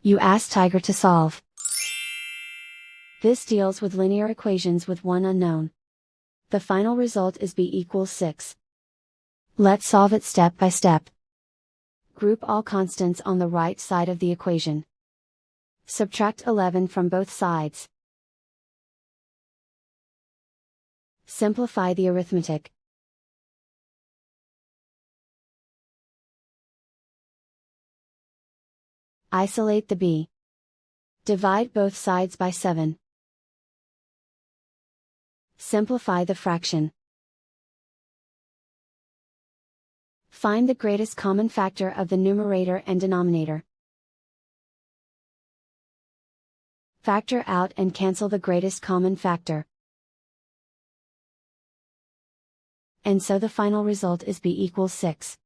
You ask Tiger to solve. This deals with linear equations with one unknown. The final result is b equals 6. Let's solve it step by step. Group all constants on the right side of the equation. Subtract 11 from both sides. Simplify the arithmetic. Isolate the b. Divide both sides by 7. Simplify the fraction. Find the greatest common factor of the numerator and denominator. Factor out and cancel the greatest common factor. And so the final result is b equals 6.